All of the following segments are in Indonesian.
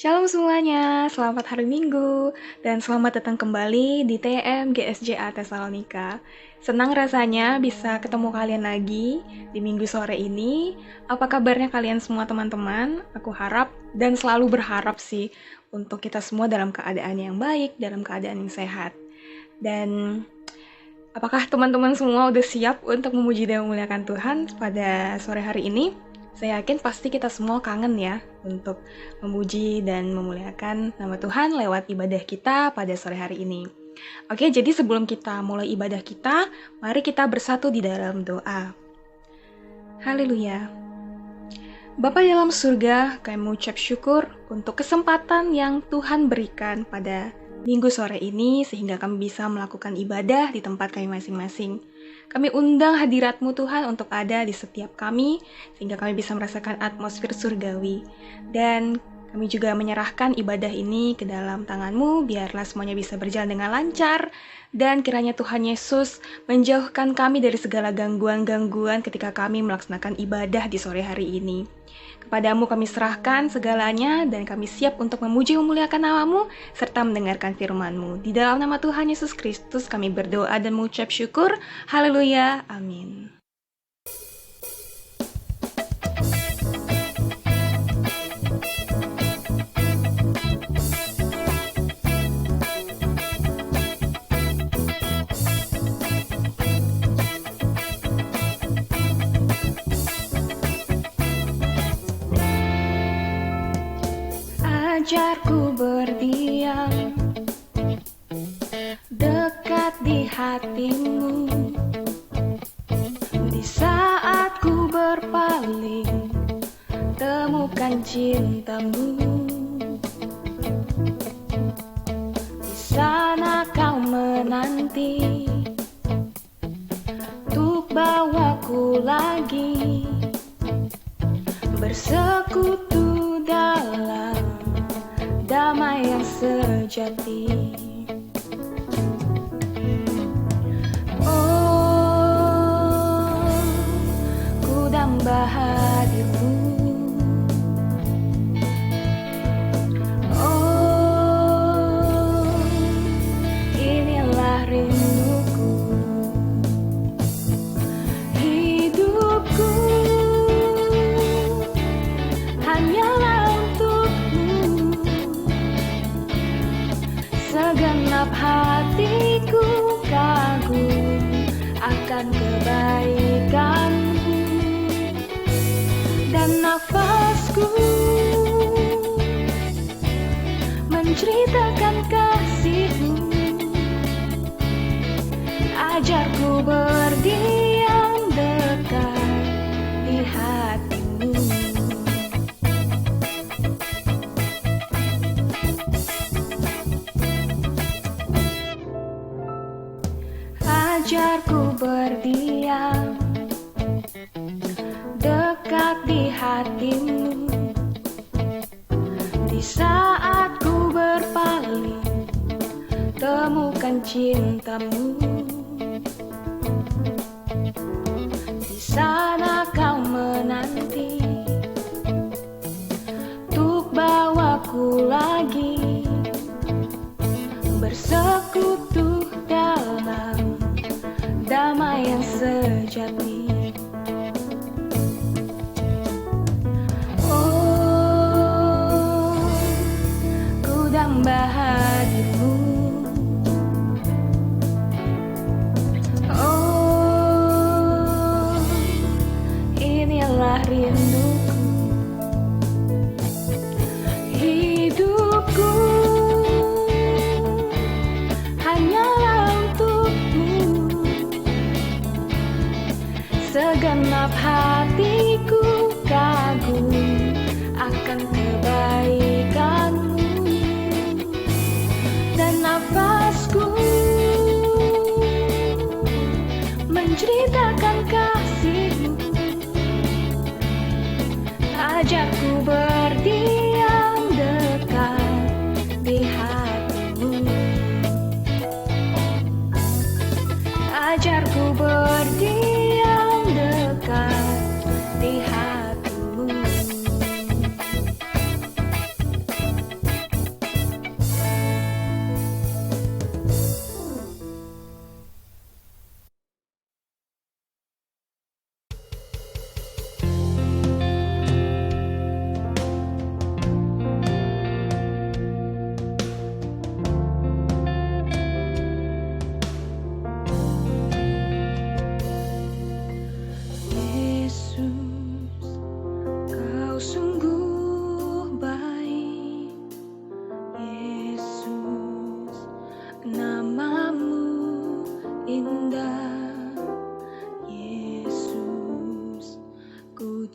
Shalom semuanya, selamat hari Minggu, dan selamat datang kembali di TM GSJA Tesalonika. Senang rasanya bisa ketemu kalian lagi di minggu sore ini. Apa kabarnya kalian semua teman-teman? Aku harap dan selalu berharap sih untuk kita semua dalam keadaan yang baik, dalam keadaan yang sehat. Dan apakah teman-teman semua udah siap untuk memuji dan memuliakan Tuhan pada sore hari ini? Saya yakin pasti kita semua kangen ya untuk memuji dan memuliakan nama Tuhan lewat ibadah kita pada sore hari ini. Oke, jadi sebelum kita mulai ibadah kita, mari kita bersatu di dalam doa. Haleluya. Bapa dalam surga, kami mengucap syukur untuk kesempatan yang Tuhan berikan pada minggu sore ini sehingga kami bisa melakukan ibadah di tempat kami masing-masing. Kami undang hadirat-Mu Tuhan untuk ada di setiap kami, sehingga kami bisa merasakan atmosfer surgawi. Dan kami juga menyerahkan ibadah ini ke dalam tangan-Mu, biarlah semuanya bisa berjalan dengan lancar, dan kiranya Tuhan Yesus menjauhkan kami dari segala gangguan-gangguan ketika kami melaksanakan ibadah di sore hari ini. Kepadamu kami serahkan segalanya, dan kami siap untuk memuji memuliakan nama-Mu, serta mendengarkan firman-Mu. Di dalam nama Tuhan Yesus Kristus kami berdoa dan mengucap syukur. Haleluya. Amin. Ajarku berdiam dekat di hati-Mu, di saat ku berpaling, temukan cinta-Mu. Di sana Kau menanti untuk bawaku lagi bersekutu dalam damai yang sejati. Oh, ku damba hadir-Mu. Oh, inilah rinduku. Hidupku hanyalah untuk-Mu. Segenap hatiku kagum akan kebaikan-Mu, dan nafasku menceritakan kasih-Mu. Ajarku berdiam dekat di hati-Mu. Ajarku berdiam dekat di hati-Mu, di saat ku berpaling, temukan cinta-Mu. Di sana Kau menanti untuk bawaku lagi bersekutu dalam damai yang sejati. Oh, ku damba hadir-Mu. Oh, inilah rinduku. Hidupku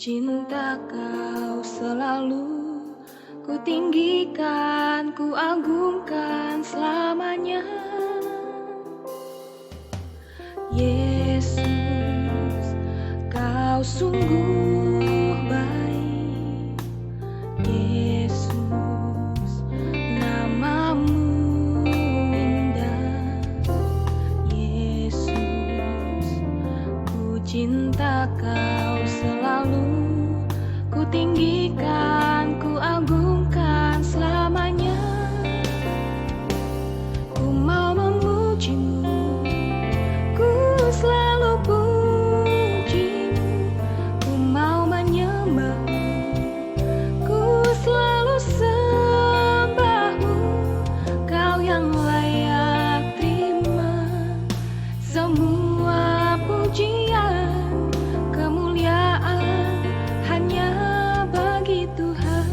cinta Kau selalu, ku tinggikan, ku agungkan selamanya. Yesus, Kau sungguh baik. Yesus, namamu indah. Yesus, ku cinta Kau selalu, ku tinggikan, ku agungkan selamanya. Ku mau memujimu, ku selalu pujimu, ku mau menyembahmu, ku selalu sembahmu. Kau yang layak terima semua pujian, kemuliaan hanya bagi Tuhan.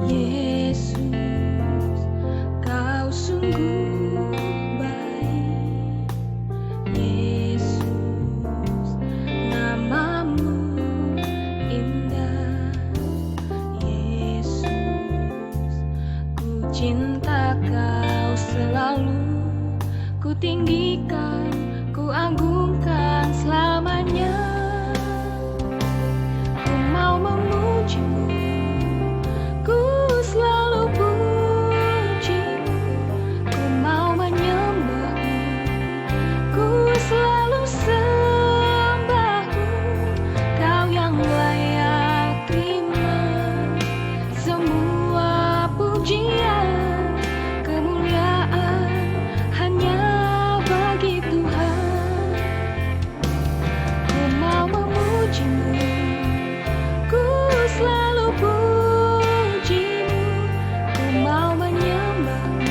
Yesus, Kau sungguh baik. Yesus, namamu indah. Yesus, ku cinta Kau selalu, ku tinggikan, ku agungkan selamanya. Ku mau memujimu, ku selalu pujimu, ku mau menyembahmu, ku selalu sembahmu. Kau yang layak terima semua pujian, kemuliaan hanya bagi Tuhan. Ku mau memujimu, ku selalu pujimu, ku mau menyembahmu,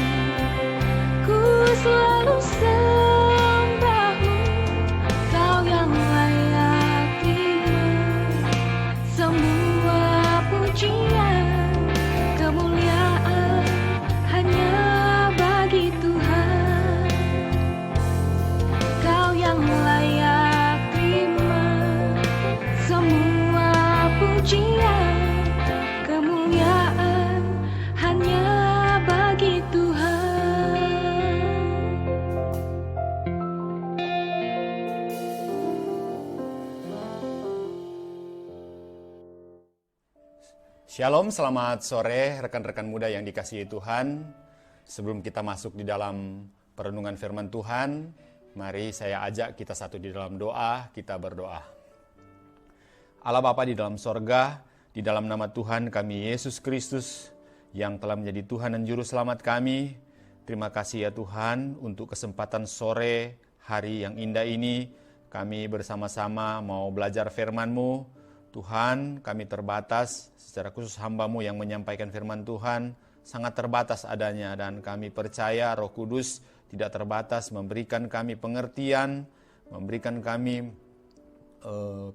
ku selalu sembahmu. Kau yang layak terima semua pujian, kemuliaan hanya bagi Tuhan. Kau yang layak terima semua pujian, kemuliaan hanya bagi Tuhan. Shalom, selamat sore rekan-rekan muda yang dikasihi Tuhan. Sebelum kita masuk di dalam perenungan firman Tuhan, mari saya ajak kita satu di dalam doa, kita berdoa. Allah Bapa di dalam sorga, di dalam nama Tuhan kami Yesus Kristus yang telah menjadi Tuhan dan Juru Selamat kami, terima kasih ya Tuhan untuk kesempatan sore hari yang indah ini. Kami bersama-sama mau belajar firman-Mu. Tuhan, kami terbatas, secara khusus hamba-Mu yang menyampaikan firman Tuhan sangat terbatas adanya, dan kami percaya Roh Kudus tidak terbatas memberikan kami pengertian, memberikan kami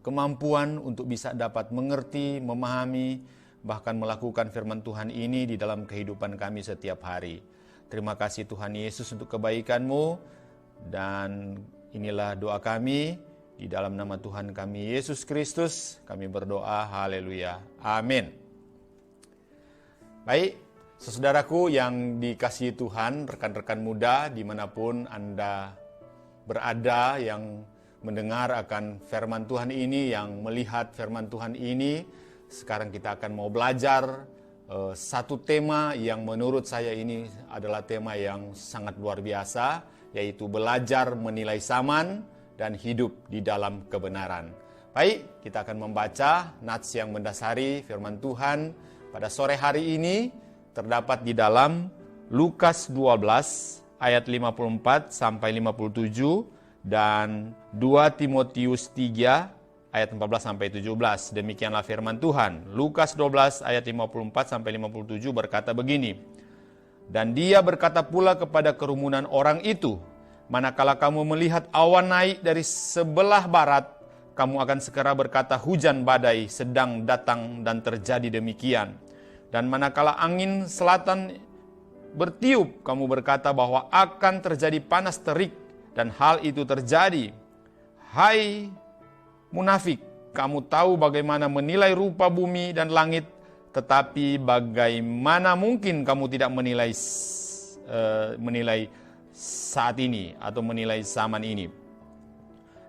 kemampuan untuk bisa dapat mengerti, memahami, bahkan melakukan firman Tuhan ini di dalam kehidupan kami setiap hari. Terima kasih Tuhan Yesus untuk kebaikan-Mu, dan inilah doa kami. Di dalam nama Tuhan kami Yesus Kristus, kami berdoa, haleluya, amin. Baik, saudaraku yang dikasihi Tuhan, rekan-rekan muda dimanapun Anda berada, yang mendengar akan firman Tuhan ini, yang melihat firman Tuhan ini, sekarang kita akan mau belajar satu tema yang menurut saya ini adalah tema yang sangat luar biasa, yaitu belajar menilai zaman dan hidup di dalam kebenaran. Baik, kita akan membaca nats yang mendasari firman Tuhan pada sore hari ini, terdapat di dalam Lukas 12 ayat 54 sampai 57 dan 2 Timotius 3 ayat 14 sampai 17. Demikianlah firman Tuhan. Lukas 12 ayat 54 sampai 57 berkata begini. Dan dia berkata pula kepada kerumunan orang itu, manakala kamu melihat awan naik dari sebelah barat, kamu akan segera berkata hujan badai sedang datang, dan terjadi demikian. Dan manakala angin selatan bertiup, kamu berkata bahwa akan terjadi panas terik dan hal itu terjadi. Hai munafik, kamu tahu bagaimana menilai rupa bumi dan langit, tetapi bagaimana mungkin kamu tidak menilai saat ini atau menilai zaman ini?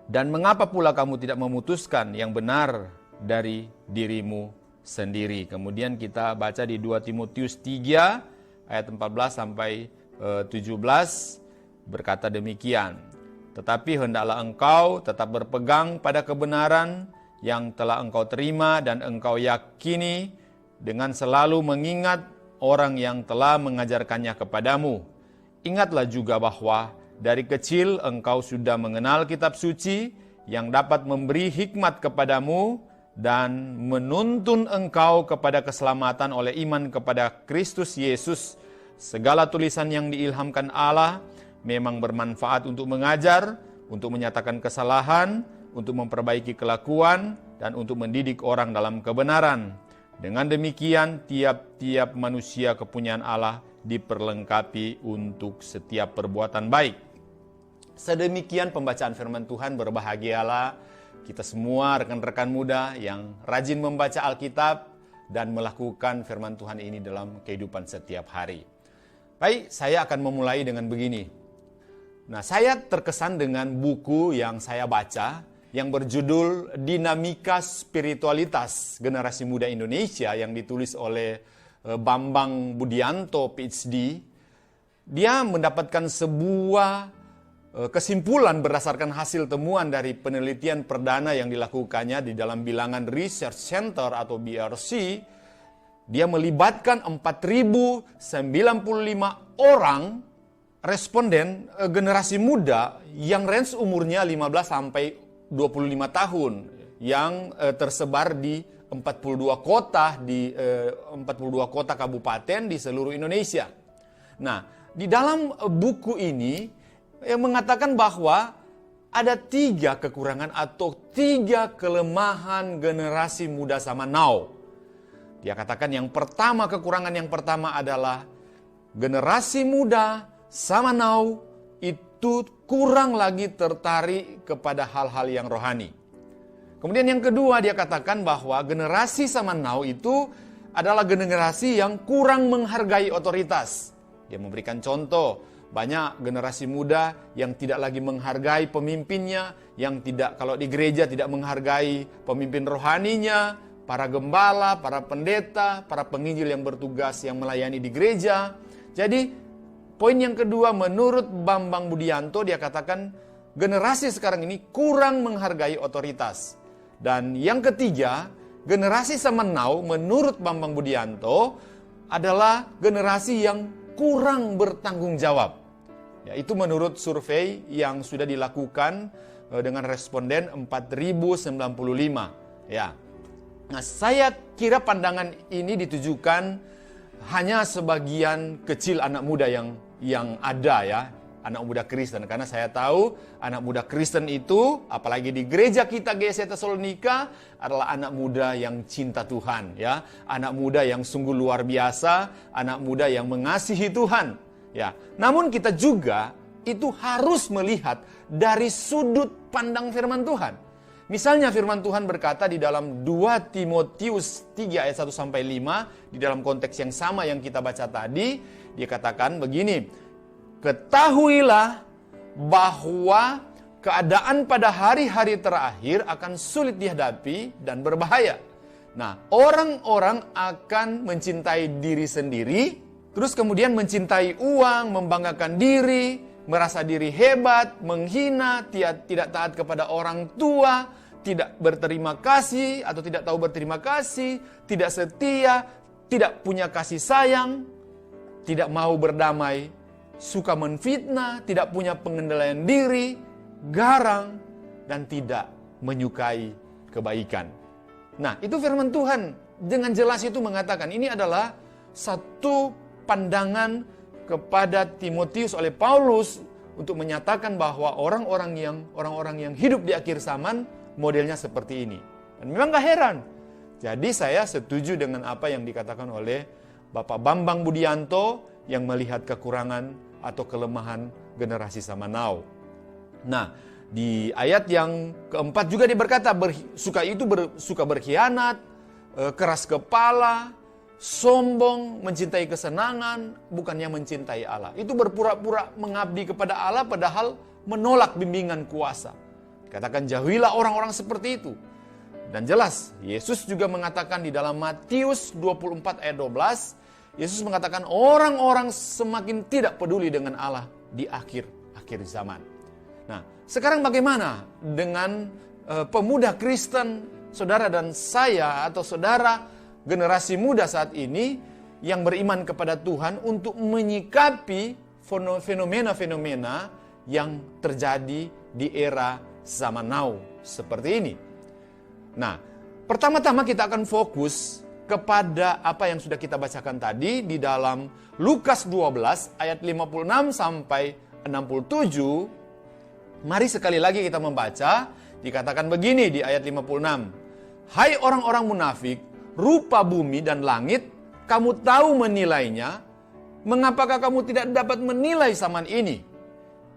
Dan mengapa pula kamu tidak memutuskan yang benar dari dirimu sendiri? Kemudian kita baca di 2 Timotius 3 ayat 14 sampai 17 berkata demikian. Tetapi hendaklah engkau tetap berpegang pada kebenaran yang telah engkau terima dan engkau yakini, dengan selalu mengingat orang yang telah mengajarkannya kepadamu. Ingatlah juga bahwa dari kecil engkau sudah mengenal kitab suci yang dapat memberi hikmat kepadamu dan menuntun engkau kepada keselamatan oleh iman kepada Kristus Yesus. Segala tulisan yang diilhamkan Allah memang bermanfaat untuk mengajar, untuk menyatakan kesalahan, untuk memperbaiki kelakuan, dan untuk mendidik orang dalam kebenaran. Dengan demikian, tiap-tiap manusia kepunyaan Allah diperlengkapi untuk setiap perbuatan baik. Sedemikian pembacaan firman Tuhan. Berbahagialah kita semua rekan-rekan muda yang rajin membaca Alkitab dan melakukan firman Tuhan ini dalam kehidupan setiap hari. Baik, saya akan memulai dengan begini. Nah, saya terkesan dengan buku yang saya baca yang berjudul Dinamika Spiritualitas Generasi Muda Indonesia yang ditulis oleh Bambang Budianto, PhD. Dia mendapatkan sebuah kesimpulan berdasarkan hasil temuan dari penelitian perdana yang dilakukannya di dalam bilangan Research Center atau BRC. Dia melibatkan 4.095 orang responden generasi muda yang range umurnya 15 sampai 25 tahun yang tersebar di 42 kota kabupaten di seluruh Indonesia. Nah, di dalam buku ini yang mengatakan bahwa ada 3 kekurangan atau 3 kelemahan generasi muda zaman now. Dia katakan kekurangan yang pertama adalah generasi muda zaman now itu kurang lagi tertarik kepada hal-hal yang rohani. Kemudian yang kedua, dia katakan bahwa generasi zaman now itu adalah generasi yang kurang menghargai otoritas. Dia memberikan contoh, banyak generasi muda yang tidak lagi menghargai pemimpinnya, yang tidak, kalau di gereja tidak menghargai pemimpin rohaninya, para gembala, para pendeta, para penginjil yang bertugas yang melayani di gereja. Jadi, poin yang kedua, menurut Bambang Budianto, dia katakan generasi sekarang ini kurang menghargai otoritas. Dan yang ketiga, generasi zaman now menurut Bambang Budianto adalah generasi yang kurang bertanggung jawab. Ya, itu menurut survei yang sudah dilakukan dengan responden 4.095. Ya. Nah, saya kira pandangan ini ditujukan hanya sebagian kecil anak muda yang ada ya. Anak muda Kristen, karena saya tahu anak muda Kristen itu, apalagi di gereja kita GSC Tesalonika, adalah anak muda yang cinta Tuhan, ya, anak muda yang sungguh luar biasa, anak muda yang mengasihi Tuhan, ya. Namun kita juga itu harus melihat dari sudut pandang firman Tuhan. Misalnya firman Tuhan berkata di dalam 2 Timotius 3 ayat 1 sampai 5, di dalam konteks yang sama yang kita baca tadi, dia katakan begini. Ketahuilah bahwa keadaan pada hari-hari terakhir akan sulit dihadapi dan berbahaya. Nah, orang-orang akan mencintai diri sendiri, terus kemudian mencintai uang, membanggakan diri, merasa diri hebat, menghina, tidak taat kepada orang tua, tidak berterima kasih atau tidak tahu berterima kasih, tidak setia, tidak punya kasih sayang, tidak mau berdamai, suka menfitnah, tidak punya pengendalian diri, garang, dan tidak menyukai kebaikan. Nah, itu firman Tuhan dengan jelas itu mengatakan ini adalah satu pandangan kepada Timotius oleh Paulus untuk menyatakan bahwa orang-orang yang hidup di akhir zaman modelnya seperti ini. Dan memang gak heran. Jadi saya setuju dengan apa yang dikatakan oleh Bapak Bambang Budianto yang melihat kekurangan atau kelemahan generasi zaman now. Nah, di ayat yang keempat juga dia berkata, suka berkhianat, keras kepala, sombong, mencintai kesenangan, bukannya mencintai Allah. Itu berpura-pura mengabdi kepada Allah padahal menolak bimbingan kuasa. Katakan, jauhilah orang-orang seperti itu. Dan jelas, Yesus juga mengatakan di dalam Matius 24 ayat 12, Yesus mengatakan orang-orang semakin tidak peduli dengan Allah di akhir zaman. Nah, sekarang bagaimana dengan pemuda Kristen, saudara dan saya atau saudara generasi muda saat ini yang beriman kepada Tuhan untuk menyikapi fenomena-fenomena yang terjadi di era zaman now seperti ini? Nah, pertama-tama kita akan fokus kepada apa yang sudah kita bacakan tadi di dalam Lukas 12 ayat 56 sampai 67. Mari sekali lagi kita membaca. Dikatakan begini di ayat 56. Hai orang-orang munafik, rupa bumi dan langit, kamu tahu menilainya. Mengapakah kamu tidak dapat menilai zaman ini?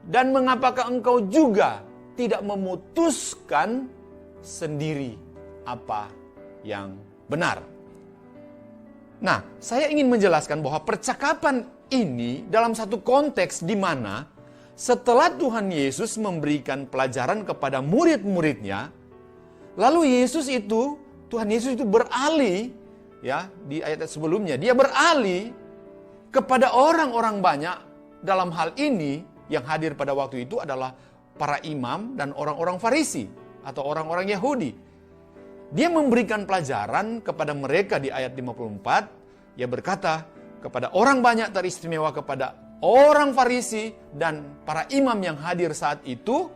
Dan mengapakah engkau juga tidak memutuskan sendiri apa yang benar? Nah, saya ingin menjelaskan bahwa percakapan ini dalam satu konteks di mana setelah Tuhan Yesus memberikan pelajaran kepada murid-muridnya, lalu Tuhan Yesus itu beralih, ya, di ayat sebelumnya, dia beralih kepada orang-orang banyak. Dalam hal ini yang hadir pada waktu itu adalah para imam dan orang-orang Farisi atau orang-orang Yahudi. Dia memberikan pelajaran kepada mereka di ayat 54. Dia berkata kepada orang banyak, teristimewa kepada orang Farisi dan para imam yang hadir saat itu,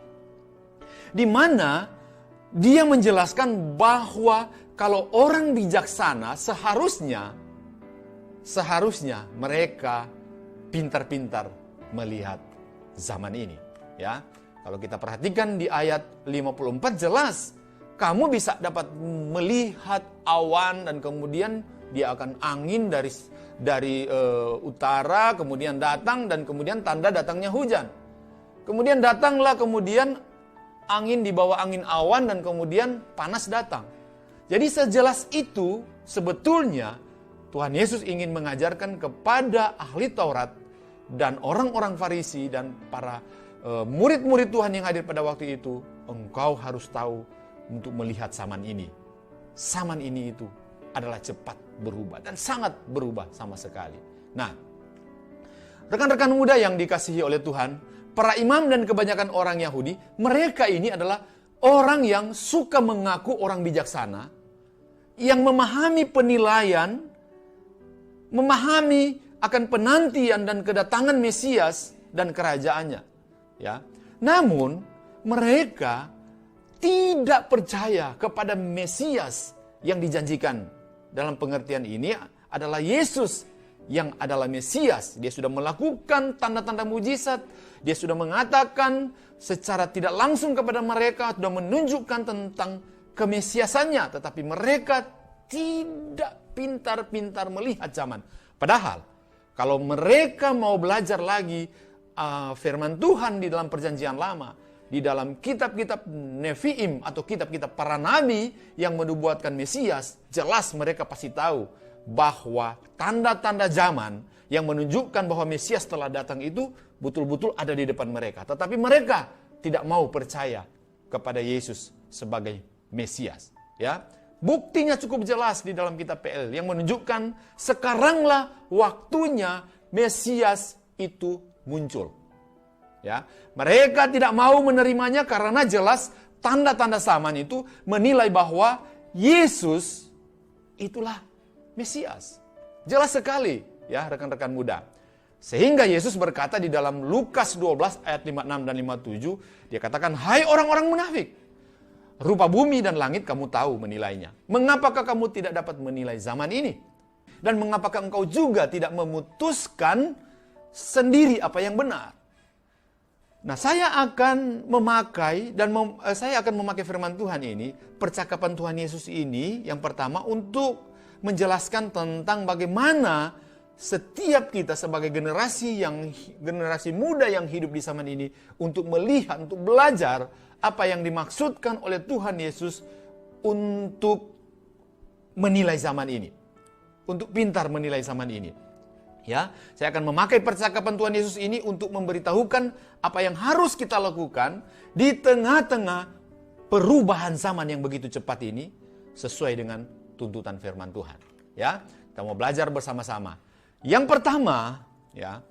di mana dia menjelaskan bahwa kalau orang bijaksana seharusnya mereka pintar-pintar melihat zaman ini, ya. Kalau kita perhatikan di ayat 54 jelas, kamu bisa dapat melihat awan dan kemudian dia akan angin dari utara kemudian datang dan kemudian tanda datangnya hujan. Kemudian datanglah kemudian angin di bawah angin awan dan kemudian panas datang. Jadi sejelas itu sebetulnya Tuhan Yesus ingin mengajarkan kepada ahli Taurat dan orang-orang Farisi dan para murid-murid Tuhan yang hadir pada waktu itu, engkau harus tahu untuk melihat zaman ini. Zaman ini itu adalah cepat berubah dan sangat berubah sama sekali. Nah, rekan-rekan muda yang dikasihi oleh Tuhan, para imam dan kebanyakan orang Yahudi, mereka ini adalah orang yang suka mengaku orang bijaksana, yang memahami penilaian, memahami akan penantian dan kedatangan Mesias dan kerajaannya. Ya. Namun, mereka tidak percaya kepada Mesias yang dijanjikan. Dalam pengertian ini adalah Yesus yang adalah Mesias. Dia sudah melakukan tanda-tanda mujizat. Dia sudah mengatakan secara tidak langsung kepada mereka, sudah menunjukkan tentang kemesiasannya. Tetapi mereka tidak pintar-pintar melihat zaman. Padahal, kalau mereka mau belajar lagi firman Tuhan di dalam perjanjian lama, di dalam kitab-kitab Nevi'im atau kitab-kitab para nabi yang menubuatkan Mesias, jelas mereka pasti tahu bahwa tanda-tanda zaman yang menunjukkan bahwa Mesias telah datang itu betul-betul ada di depan mereka. Tetapi mereka tidak mau percaya kepada Yesus sebagai Mesias. Ya, buktinya cukup jelas di dalam kitab PL yang menunjukkan sekaranglah waktunya Mesias itu muncul. Ya, mereka tidak mau menerimanya karena jelas tanda-tanda zaman itu menilai bahwa Yesus itulah Mesias. Jelas sekali, ya rekan-rekan muda. Sehingga Yesus berkata di dalam Lukas 12 ayat 56 dan 57, dia katakan, hai orang-orang munafik, rupa bumi dan langit kamu tahu menilainya. Mengapakah kamu tidak dapat menilai zaman ini? Dan mengapakah engkau juga tidak memutuskan sendiri apa yang benar? Nah, saya akan memakai firman Tuhan ini, percakapan Tuhan Yesus ini yang pertama untuk menjelaskan tentang bagaimana setiap kita sebagai generasi muda yang hidup di zaman ini untuk melihat, untuk belajar apa yang dimaksudkan oleh Tuhan Yesus untuk menilai zaman ini. Untuk pintar menilai zaman ini. Ya, saya akan memakai percakapan Tuhan Yesus ini untuk memberitahukan apa yang harus kita lakukan di tengah-tengah perubahan zaman yang begitu cepat ini sesuai dengan tuntutan firman Tuhan. Ya, kita mau belajar bersama-sama. Yang pertama, ya,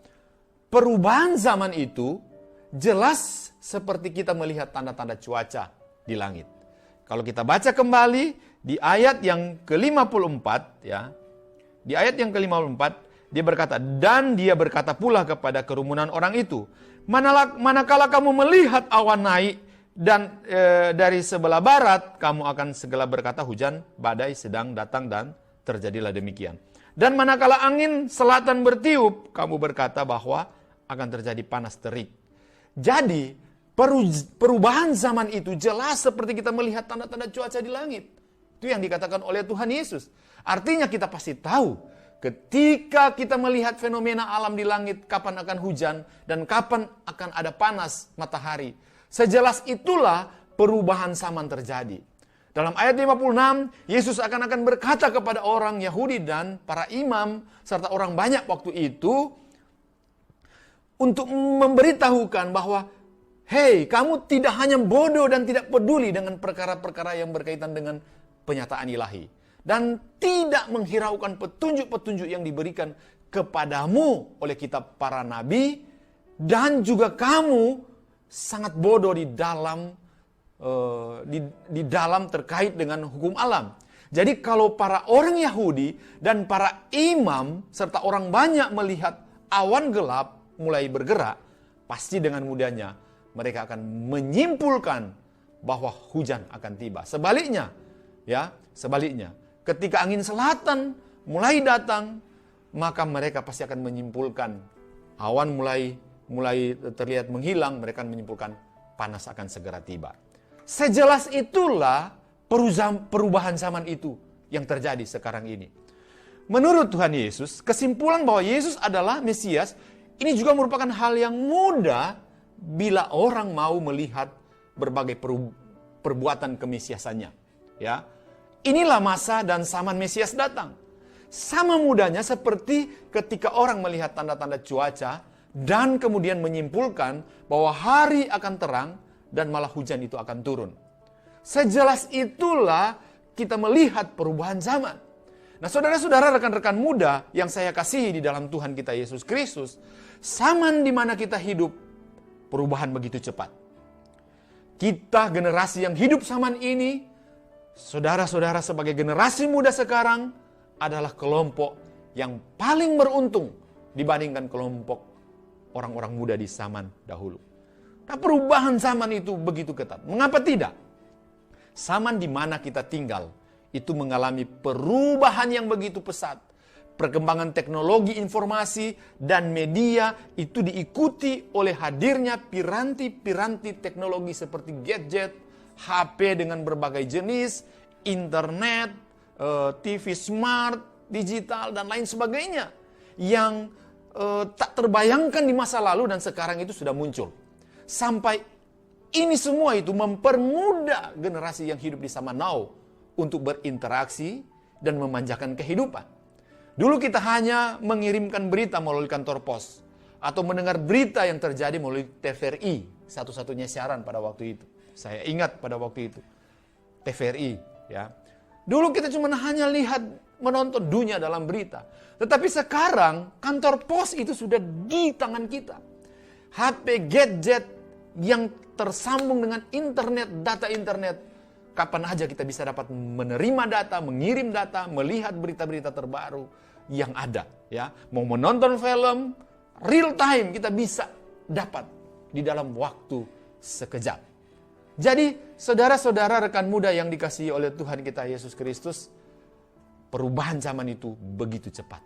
perubahan zaman itu jelas seperti kita melihat tanda-tanda cuaca di langit. Kalau kita baca kembali di ayat yang ke-54, ya. Di ayat yang ke-54, dia berkata, dan dia berkata pula kepada kerumunan orang itu, manakala kamu melihat awan naik dan dari sebelah barat, kamu akan segera berkata hujan badai sedang datang dan terjadilah demikian. Dan manakala angin selatan bertiup, kamu berkata bahwa akan terjadi panas terik. Jadi, perubahan zaman itu jelas seperti kita melihat tanda-tanda cuaca di langit. Itu yang dikatakan oleh Tuhan Yesus. Artinya kita pasti tahu, ketika kita melihat fenomena alam di langit, kapan akan hujan dan kapan akan ada panas matahari. Sejelas itulah perubahan zaman terjadi. Dalam ayat 56, Yesus akan berkata kepada orang Yahudi dan para imam serta orang banyak waktu itu untuk memberitahukan bahwa, hei, kamu tidak hanya bodoh dan tidak peduli dengan perkara-perkara yang berkaitan dengan penyataan ilahi. Dan tidak menghiraukan petunjuk-petunjuk yang diberikan kepadamu oleh kitab para nabi. Dan juga kamu sangat bodoh di dalam terkait dengan hukum alam. Jadi kalau para orang Yahudi dan para imam serta orang banyak melihat awan gelap mulai bergerak, pasti dengan mudahnya mereka akan menyimpulkan bahwa hujan akan tiba. Sebaliknya, ketika angin selatan mulai datang, maka mereka pasti akan menyimpulkan awan mulai terlihat menghilang, mereka akan menyimpulkan panas akan segera tiba. Sejelas itulah perubahan zaman itu yang terjadi sekarang ini. Menurut Tuhan Yesus, kesimpulan bahwa Yesus adalah Mesias, ini juga merupakan hal yang mudah bila orang mau melihat berbagai perbuatan kemesiasannya. Ya, inilah masa dan zaman Mesias datang. Sama mudahnya seperti ketika orang melihat tanda-tanda cuaca dan kemudian menyimpulkan bahwa hari akan terang dan malah hujan itu akan turun. Sejelas itulah kita melihat perubahan zaman. Nah, saudara-saudara, rekan-rekan muda yang saya kasihi di dalam Tuhan kita Yesus Kristus, zaman di mana kita hidup, perubahan begitu cepat. Kita generasi yang hidup zaman ini, saudara-saudara sebagai generasi muda sekarang, adalah kelompok yang paling beruntung dibandingkan kelompok orang-orang muda di zaman dahulu. Nah, perubahan zaman itu begitu ketat. Mengapa tidak? Zaman di mana kita tinggal itu mengalami perubahan yang begitu pesat. Perkembangan teknologi informasi dan media itu diikuti oleh hadirnya piranti-piranti teknologi seperti gadget, HP dengan berbagai jenis, internet, TV smart, digital, dan lain sebagainya. Yang tak terbayangkan di masa lalu dan sekarang itu sudah muncul. Sampai ini semua itu mempermudah generasi yang hidup di zaman now untuk berinteraksi dan memanjakan kehidupan. Dulu kita hanya mengirimkan berita melalui kantor pos atau mendengar berita yang terjadi melalui TVRI, satu-satunya siaran pada waktu itu. Saya ingat pada waktu itu TVRI, ya. Dulu kita cuma hanya menonton dunia dalam berita. Tetapi sekarang kantor pos itu sudah di tangan kita. HP gadget yang tersambung dengan internet, data internet. Kapan aja kita bisa dapat menerima data, mengirim data, melihat berita-berita terbaru yang ada. Ya, mau menonton film, real time kita bisa dapat di dalam waktu sekejap. Jadi, saudara-saudara rekan muda yang dikasihi oleh Tuhan kita Yesus Kristus, perubahan zaman itu begitu cepat.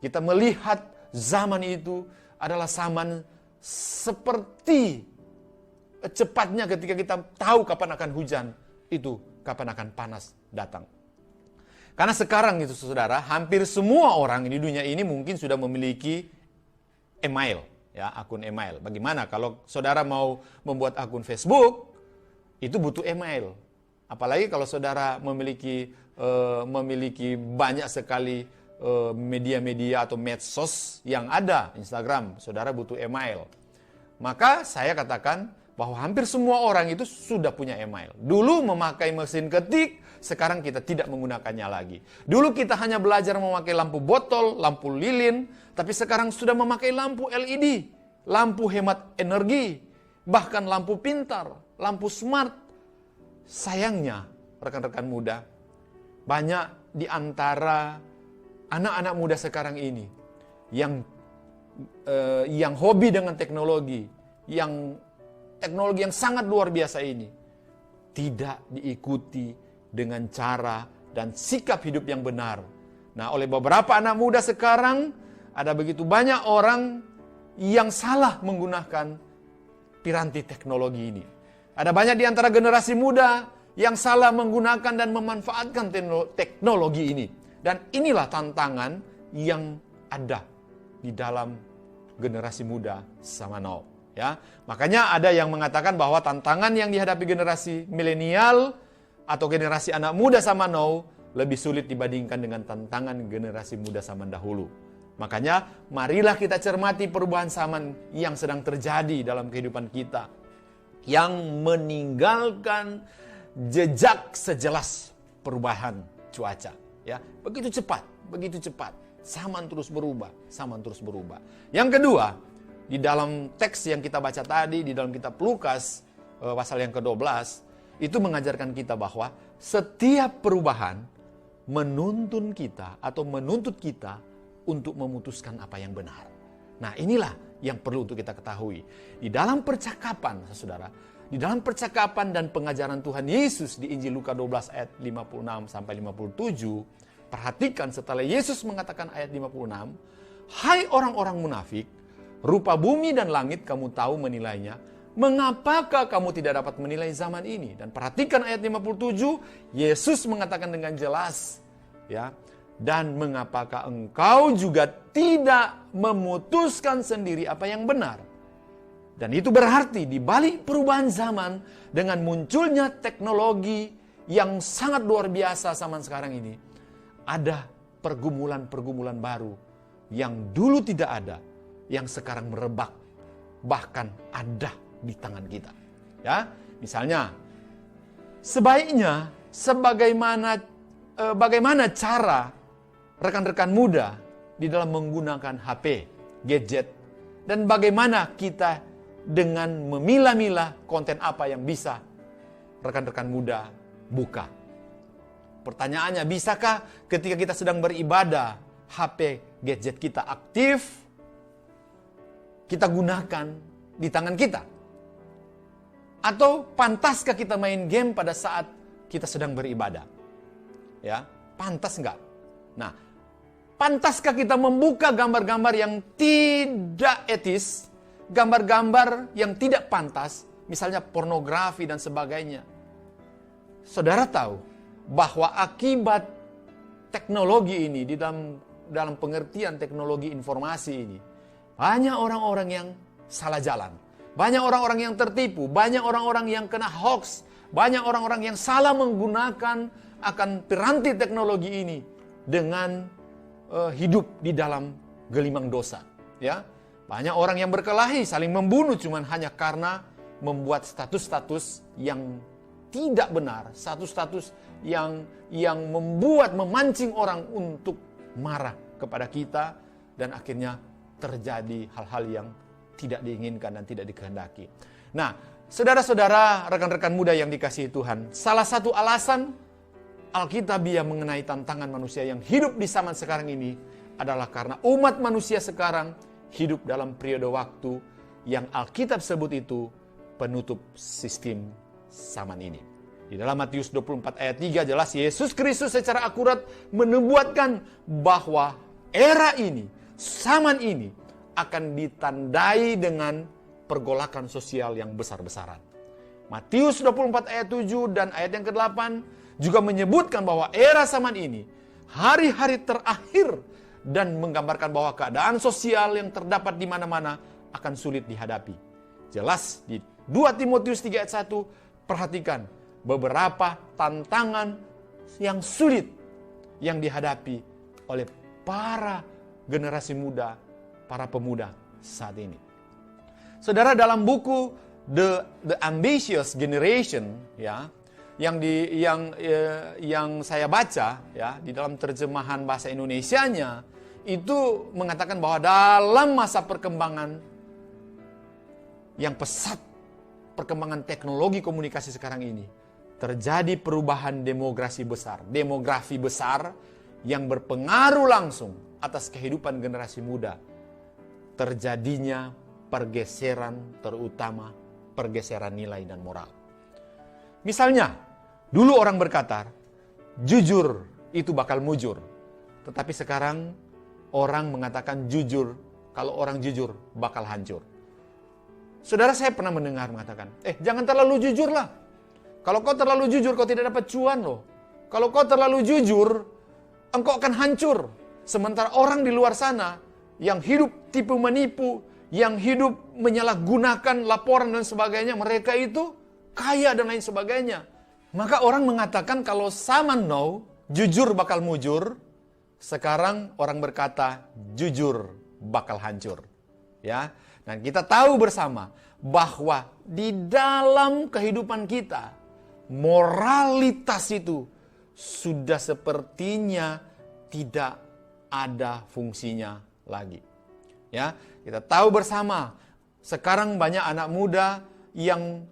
Kita melihat zaman itu adalah zaman seperti cepatnya ketika kita tahu kapan akan hujan, itu kapan akan panas datang. Karena sekarang itu saudara, hampir semua orang di dunia ini mungkin sudah memiliki email, ya, akun email. Bagaimana kalau saudara mau membuat akun Facebook, itu butuh email. Apalagi kalau saudara memiliki banyak sekali media-media atau medsos yang ada, Instagram, saudara butuh email. Maka saya katakan bahwa hampir semua orang itu sudah punya email. Dulu memakai mesin ketik, sekarang kita tidak menggunakannya lagi. Dulu kita hanya belajar memakai lampu botol, lampu lilin, tapi sekarang sudah memakai lampu LED, lampu hemat energi, bahkan lampu pintar, lampu smart. Sayangnya, rekan-rekan muda, banyak di antara anak-anak muda sekarang ini yang hobi dengan teknologi, yang teknologi yang sangat luar biasa ini tidak diikuti dengan cara dan sikap hidup yang benar. Nah, oleh beberapa anak muda sekarang, ada begitu banyak orang yang salah menggunakan piranti teknologi ini. Ada banyak di antara generasi muda yang salah menggunakan dan memanfaatkan teknologi ini. Dan inilah tantangan yang ada di dalam generasi muda zaman now. Ya, makanya ada yang mengatakan bahwa tantangan yang dihadapi generasi milenial atau generasi anak muda zaman now lebih sulit dibandingkan dengan tantangan generasi muda zaman dahulu. Makanya marilah kita cermati perubahan zaman yang sedang terjadi dalam kehidupan kita, yang meninggalkan jejak sejelas perubahan cuaca. Ya, begitu cepat. Zaman terus berubah. Yang kedua, di dalam teks yang kita baca tadi, di dalam kitab Lukas pasal yang ke-12, itu mengajarkan kita bahwa setiap perubahan menuntut kita untuk memutuskan apa yang benar. Nah, inilah yang perlu untuk kita ketahui. Di dalam percakapan, saudara, di dalam percakapan dan pengajaran Tuhan Yesus di Injil Lukas 12 ayat 56 sampai 57, perhatikan setelah Yesus mengatakan ayat 56, "Hai orang-orang munafik, rupa bumi dan langit kamu tahu menilainya. Mengapakah kamu tidak dapat menilai zaman ini?" Dan perhatikan ayat 57, Yesus mengatakan dengan jelas, ya, "Dan mengapakah engkau juga tidak memutuskan sendiri apa yang benar?" Dan itu berarti di balik perubahan zaman dengan munculnya teknologi yang sangat luar biasa zaman sekarang ini, ada pergumulan-pergumulan baru yang dulu tidak ada, yang sekarang merebak, bahkan ada di tangan kita. Ya, misalnya, sebaiknya bagaimana cara rekan-rekan muda di dalam menggunakan HP, gadget, dan bagaimana kita dengan memilah-milah konten apa yang bisa rekan-rekan muda buka. Pertanyaannya, bisakah ketika kita sedang beribadah, HP, gadget kita aktif, kita gunakan di tangan kita? Atau pantaskah kita main game pada saat kita sedang beribadah? Ya, pantas enggak? Nah, pantaskah kita membuka gambar-gambar yang tidak etis, gambar-gambar yang tidak pantas, misalnya pornografi dan sebagainya? Saudara tahu bahwa akibat teknologi ini, di dalam pengertian teknologi informasi ini, banyak orang-orang yang salah jalan, banyak orang-orang yang tertipu, banyak orang-orang yang kena hoax, banyak orang-orang yang salah menggunakan akan piranti teknologi ini dengan hidup di dalam gelimang dosa. Ya, banyak orang yang berkelahi, saling membunuh cuman hanya karena membuat status-status yang tidak benar, status-status yang memancing orang untuk marah kepada kita, dan akhirnya terjadi hal-hal yang tidak diinginkan dan tidak dikehendaki. Nah, saudara-saudara, rekan-rekan muda yang dikasihi Tuhan, salah satu alasan Alkitabiah mengenai tantangan manusia yang hidup di zaman sekarang ini adalah karena umat manusia sekarang hidup dalam periode waktu yang Alkitab sebut itu penutup sistem zaman ini. Di dalam Matius 24 ayat 3 jelas Yesus Kristus secara akurat menubuatkan bahwa era ini, zaman ini akan ditandai dengan pergolakan sosial yang besar-besaran. Matius 24 ayat 7 dan ayat yang ke-8 juga menyebutkan bahwa era zaman ini hari-hari terakhir dan menggambarkan bahwa keadaan sosial yang terdapat di mana-mana akan sulit dihadapi. Jelas di 2 Timotius 3 ayat 1, perhatikan beberapa tantangan yang sulit yang dihadapi oleh para generasi muda, para pemuda saat ini. Saudara, dalam buku The Ambitious Generation, ya, yang saya baca, ya, di dalam terjemahan bahasa Indonesianya itu mengatakan bahwa dalam masa perkembangan yang pesat, perkembangan teknologi komunikasi sekarang ini, terjadi perubahan demografi besar yang berpengaruh langsung atas kehidupan generasi muda. Terjadinya pergeseran, terutama pergeseran nilai dan moral. Misalnya, dulu orang berkata, jujur itu bakal mujur. Tetapi sekarang orang mengatakan jujur, kalau orang jujur bakal hancur. Saudara, saya pernah mendengar mengatakan, jangan terlalu jujur lah. Kalau kau terlalu jujur, kau tidak dapat cuan loh. Kalau kau terlalu jujur, engkau akan hancur. Sementara orang di luar sana yang hidup tipu menipu, yang hidup menyalahgunakan laporan dan sebagainya, mereka itu kaya dan lain sebagainya. Maka orang mengatakan kalau zaman now, jujur bakal mujur. Sekarang orang berkata, jujur bakal hancur. Ya. Dan kita tahu bersama bahwa di dalam kehidupan kita, moralitas itu sudah sepertinya tidak ada fungsinya lagi. Ya, kita tahu bersama sekarang banyak anak muda yang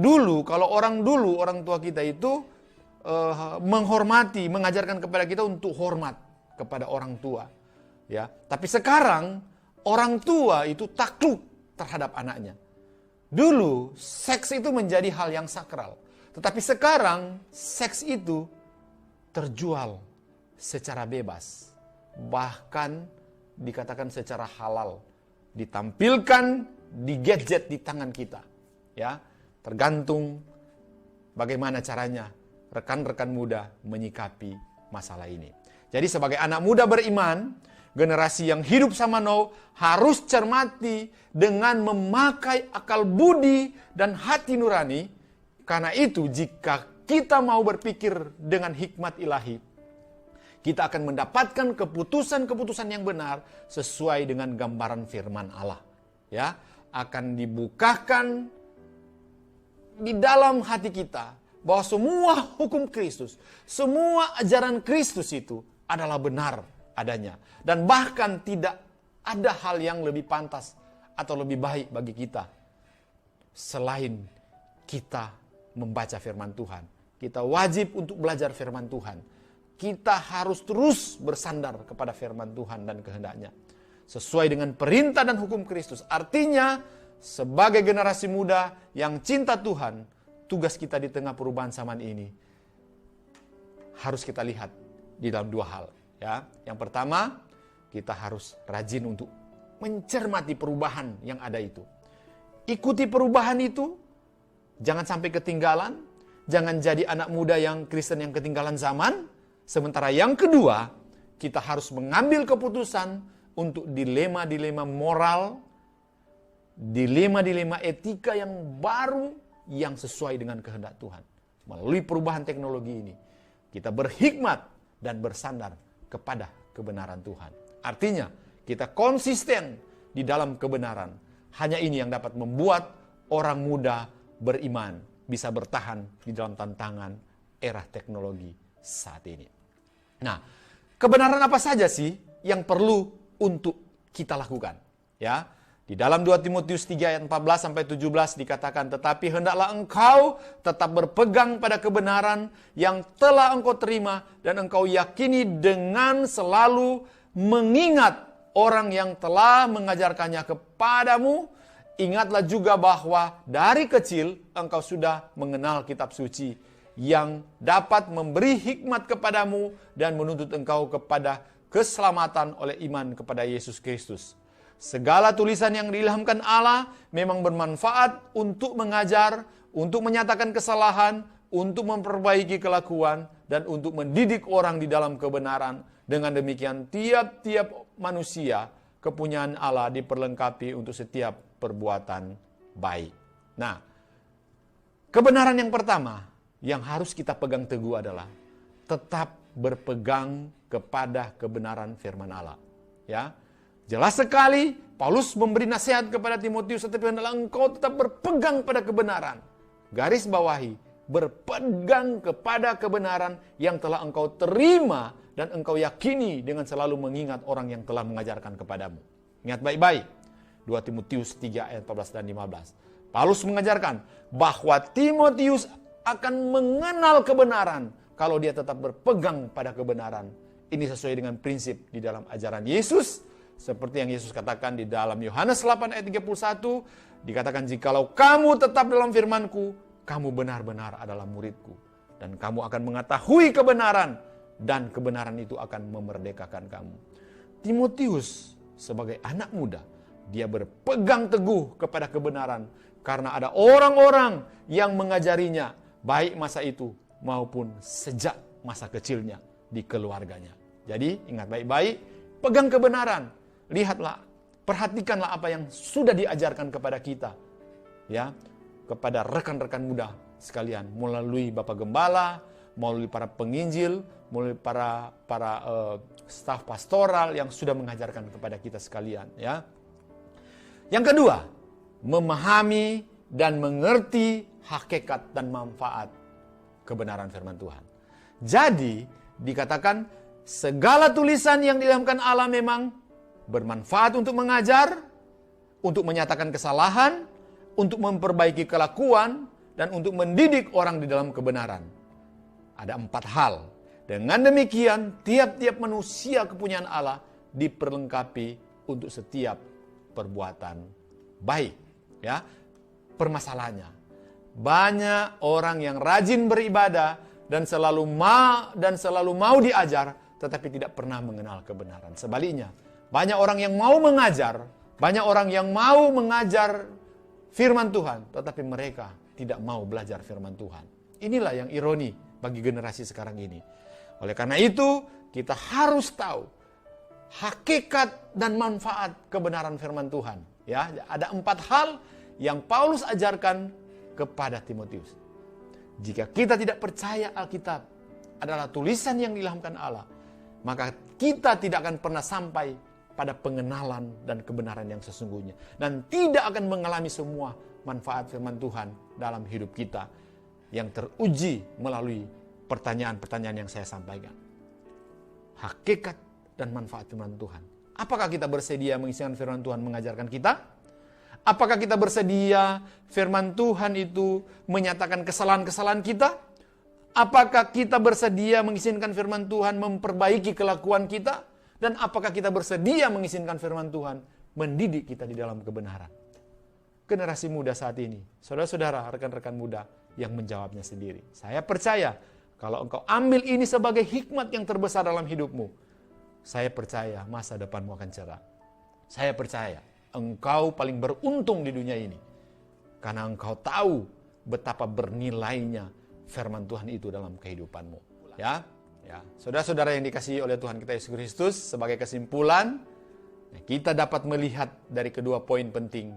dulu, kalau orang tua kita itu menghormati, mengajarkan kepada kita untuk hormat kepada orang tua. Ya, tapi sekarang orang tua itu takluk terhadap anaknya. Dulu seks itu menjadi hal yang sakral, tetapi sekarang seks itu terjual secara bebas, bahkan dikatakan secara halal, ditampilkan di gadget di tangan kita. Ya, tergantung bagaimana caranya rekan-rekan muda menyikapi masalah ini. Jadi sebagai anak muda beriman, generasi yang hidup sama now harus cermati dengan memakai akal budi dan hati nurani. Karena itu jika kita mau berpikir dengan hikmat ilahi, kita akan mendapatkan keputusan-keputusan yang benar sesuai dengan gambaran firman Allah. Ya, akan dibukakan di dalam hati kita bahwa semua hukum Kristus, semua ajaran Kristus itu adalah benar adanya. Dan bahkan tidak ada hal yang lebih pantas atau lebih baik bagi kita selain kita membaca firman Tuhan. Kita wajib untuk belajar firman Tuhan. Kita harus terus bersandar kepada firman Tuhan dan kehendaknya sesuai dengan perintah dan hukum Kristus. Artinya sebagai generasi muda yang cinta Tuhan, tugas kita di tengah perubahan zaman ini harus kita lihat di dalam dua hal. Ya, yang pertama, kita harus rajin untuk mencermati perubahan yang ada itu. Ikuti perubahan itu, jangan sampai ketinggalan, jangan jadi anak muda yang Kristen yang ketinggalan zaman. Sementara yang kedua, kita harus mengambil keputusan untuk dilema-dilema moral, dilema-dilema etika yang baru yang sesuai dengan kehendak Tuhan. Melalui perubahan teknologi ini, kita berhikmat dan bersandar kepada kebenaran Tuhan. Artinya, kita konsisten di dalam kebenaran. Hanya ini yang dapat membuat orang muda beriman bisa bertahan di dalam tantangan era teknologi saat ini. Nah, kebenaran apa saja sih yang perlu untuk kita lakukan? Ya, di dalam 2 Timotius 3 ayat 14-17 dikatakan, tetapi hendaklah engkau tetap berpegang pada kebenaran yang telah engkau terima dan engkau yakini dengan selalu mengingat orang yang telah mengajarkannya kepadamu. Ingatlah juga bahwa dari kecil engkau sudah mengenal kitab suci yang dapat memberi hikmat kepadamu dan menuntut engkau kepada keselamatan oleh iman kepada Yesus Kristus. Segala tulisan yang diilhamkan Allah memang bermanfaat untuk mengajar, untuk menyatakan kesalahan, untuk memperbaiki kelakuan, dan untuk mendidik orang di dalam kebenaran. Dengan demikian tiap-tiap manusia kepunyaan Allah diperlengkapi untuk setiap perbuatan baik. Nah, kebenaran yang pertama yang harus kita pegang teguh adalah tetap berpegang kepada kebenaran firman Allah. Ya, jelas sekali Paulus memberi nasihat kepada Timotius, tetapi adalah engkau tetap berpegang pada kebenaran. Garis bawahi, berpegang kepada kebenaran yang telah engkau terima dan engkau yakini dengan selalu mengingat orang yang telah mengajarkan kepadamu. Ingat baik-baik. 2 Timotius 3 ayat 14 dan 15. Paulus mengajarkan bahwa Timotius akan mengenal kebenaran kalau dia tetap berpegang pada kebenaran. Ini sesuai dengan prinsip di dalam ajaran Yesus. Seperti yang Yesus katakan di dalam Yohanes 8 ayat 31. Dikatakan, jikalau kamu tetap dalam firman-Ku, kamu benar-benar adalah murid-Ku. Dan kamu akan mengetahui kebenaran. Dan kebenaran itu akan memerdekakan kamu. Timotius sebagai anak muda, dia berpegang teguh kepada kebenaran. Karena ada orang-orang yang mengajarinya, baik masa itu maupun sejak masa kecilnya di keluarganya. Jadi ingat baik-baik, pegang kebenaran. Lihatlah, perhatikanlah apa yang sudah diajarkan kepada kita. Ya, kepada rekan-rekan muda sekalian, melalui Bapak Gembala, melalui para penginjil, melalui para staf pastoral yang sudah mengajarkan kepada kita sekalian. Ya. Yang kedua, memahami dan mengerti hakikat dan manfaat kebenaran firman Tuhan. Jadi, dikatakan segala tulisan yang diilhamkan Allah memang bermanfaat untuk mengajar, untuk menyatakan kesalahan, untuk memperbaiki kelakuan, dan untuk mendidik orang di dalam kebenaran. Ada 4 hal. Dengan demikian, tiap-tiap manusia kepunyaan Allah diperlengkapi untuk setiap perbuatan baik. Ya, permasalahannya, banyak orang yang rajin beribadah dan selalu mau diajar, tetapi tidak pernah mengenal kebenaran. Sebaliknya, banyak orang yang mau mengajar, banyak orang yang mau mengajar firman Tuhan, tetapi mereka tidak mau belajar firman Tuhan. Inilah yang ironi bagi generasi sekarang ini. Oleh karena itu, kita harus tahu hakikat dan manfaat kebenaran firman Tuhan. Ya, ada 4 hal yang Paulus ajarkan kepada Timotius. Jika kita tidak percaya Alkitab adalah tulisan yang diilhamkan Allah, maka kita tidak akan pernah sampai pada pengenalan dan kebenaran yang sesungguhnya. Dan tidak akan mengalami semua manfaat firman Tuhan dalam hidup kita yang teruji melalui pertanyaan-pertanyaan yang saya sampaikan. Hakikat dan manfaat firman Tuhan. Apakah kita bersedia mengisikan firman Tuhan mengajarkan kita? Apakah kita bersedia firman Tuhan itu menyatakan kesalahan-kesalahan kita? Apakah kita bersedia mengizinkan firman Tuhan memperbaiki kelakuan kita? Dan apakah kita bersedia mengizinkan firman Tuhan mendidik kita di dalam kebenaran? Generasi muda saat ini, saudara-saudara, rekan-rekan muda yang menjawabnya sendiri. Saya percaya kalau engkau ambil ini sebagai hikmat yang terbesar dalam hidupmu, saya percaya masa depanmu akan cerah. Saya percaya engkau paling beruntung di dunia ini. Karena engkau tahu betapa bernilainya firman Tuhan itu dalam kehidupanmu. Ya, saudara-saudara yang dikasihi oleh Tuhan kita Yesus Kristus, sebagai kesimpulan, kita dapat melihat dari kedua poin penting.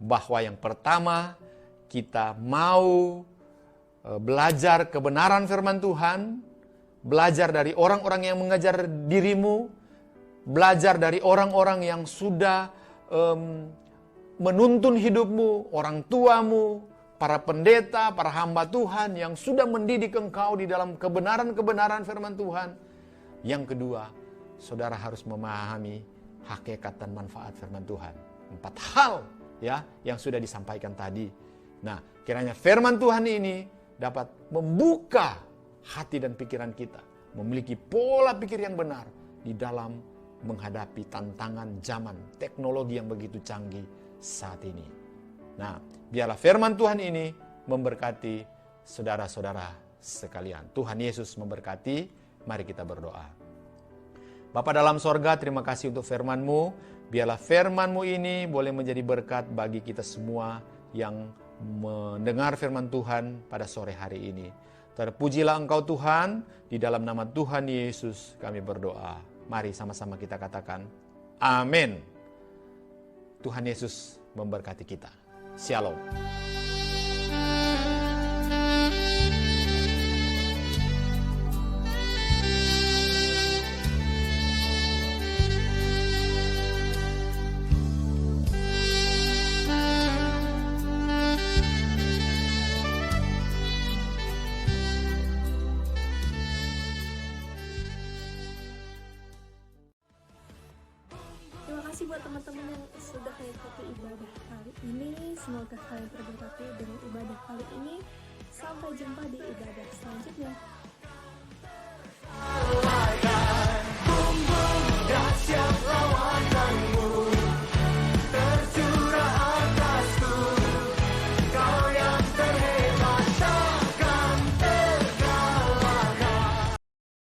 Bahwa yang pertama, kita mau belajar kebenaran firman Tuhan, belajar dari orang-orang yang mengajar dirimu, belajar dari orang-orang yang sudah menuntun hidupmu, orang tuamu, para pendeta, para hamba Tuhan yang sudah mendidik engkau di dalam kebenaran-kebenaran firman Tuhan. Yang kedua, saudara harus memahami hakikat dan manfaat firman Tuhan. 4 hal ya yang sudah disampaikan tadi. Nah, kiranya firman Tuhan ini dapat membuka hati dan pikiran kita, memiliki pola pikir yang benar di dalam menghadapi tantangan zaman teknologi yang begitu canggih saat ini. Nah, biarlah firman Tuhan ini memberkati saudara-saudara sekalian. Tuhan Yesus memberkati. Mari kita berdoa. Bapa dalam sorga, terima kasih untuk firman-Mu. Biarlah firman-Mu ini boleh menjadi berkat bagi kita semua yang mendengar firman Tuhan pada sore hari ini. Terpujilah Engkau Tuhan, di dalam nama Tuhan Yesus kami berdoa. Mari sama-sama kita katakan, amin. Tuhan Yesus memberkati kita. Shalom. Terima kasih buat teman-teman yang sudah mengikuti ibadah kali ini. Semoga kalian terberkati dengan ibadah kali ini. Sampai jumpa di ibadah selanjutnya.